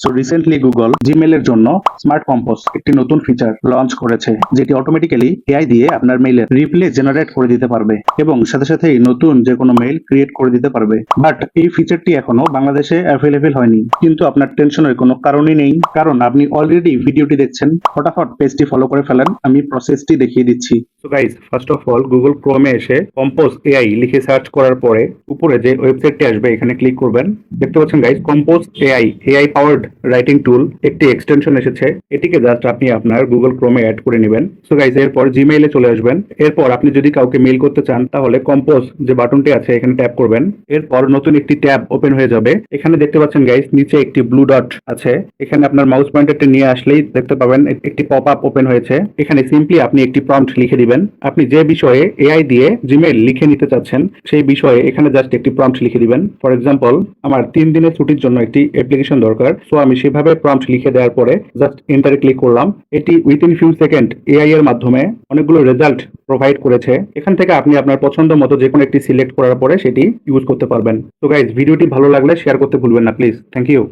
So recently Google Gmail এর জন্য smart compose একটি নতুন ফিচার লঞ্চ করেছে, যেটি অটোমেটিক্যালি এআই দিয়ে আপনার মেইলের রিপ্লে জেনারেট করে দিতে পারবে এবং সাথে সাথেই নতুন যে কোনো মেইল ক্রিয়েট করে দিতে পারবে। বাট এই ফিচারটি এখনো বাংলাদেশে অ্যাভেলেবেল হয়নি, কিন্তু আপনার টেনশনের কোনো কারণই নেই, কারণ আপনি অলরেডি ভিডিওটি দেখছেন। ফটাফট পেজটি ফলো করে ফেলেন, আমি প্রসেসটি দেখিয়ে দিচ্ছি। So guys, first of all Google ক্রোমে এসে কম্পোজ এআই লিখে সার্চ করার পরে উপরে যে ওয়েবসাইটটি আসবে এখানে ক্লিক করবেন। দেখতে পাচ্ছেন guys, Compose AI powered writing tool একটি এক্সটেনশন এসেছে। এটিকে জাস্ট আপনি আপনার গুগল ক্রোমে অ্যাড করে নেবেন। সো গাইস, এরপর জিমেইলে চলে আসবেন। এরপর আপনি যদি কাউকে মেইল করতে চান তাহলে কম্পোজ যে বাটনটি আছে এখানে ট্যাপ করবেন। এরপর নতুন একটি ট্যাব ওপেন হয়ে যাবে। এখানে দেখতে পাচ্ছেন গাইস, নিচে একটি ব্লু ডট আছে। এখানে আপনার মাউস পয়েন্টারটি নিয়ে আসলেই দেখতে পাবেন একটি পপ আপ ওপেন হয়েছে। এখানে সিম্পলি আপনি একটি প্রম্পট লিখে দিবেন। আপনি যে বিষয়ে এআই দিয়ে জিমেইল লিখে নিতে চাচ্ছেন সেই বিষয়ে এখানে জাস্ট একটি প্রম্পট লিখে দিবেন। ফর এক্সাম্পল, আমার 3 দিনের ছুটির জন্য একটি অ্যাপ্লিকেশন দরকার। সো আমি সেভাবে প্রম্পট লিখে দেওয়ার পরে জাস্ট এন্টারে ক্লিক করলাম। এটি উইথিন ফিউ সেকেন্ড এআই এর মাধ্যমে অনেকগুলো রেজাল্ট প্রোভাইড করেছে। এখান থেকে আপনি আপনার পছন্দ মতো যে কোনো একটি সিলেক্ট করার পরে সেটি ইউজ করতে পারবেন। তো গাইজ, ভিডিওটি ভালো লাগলে শেয়ার করতে ভুলবেন না প্লিজ। Thank you.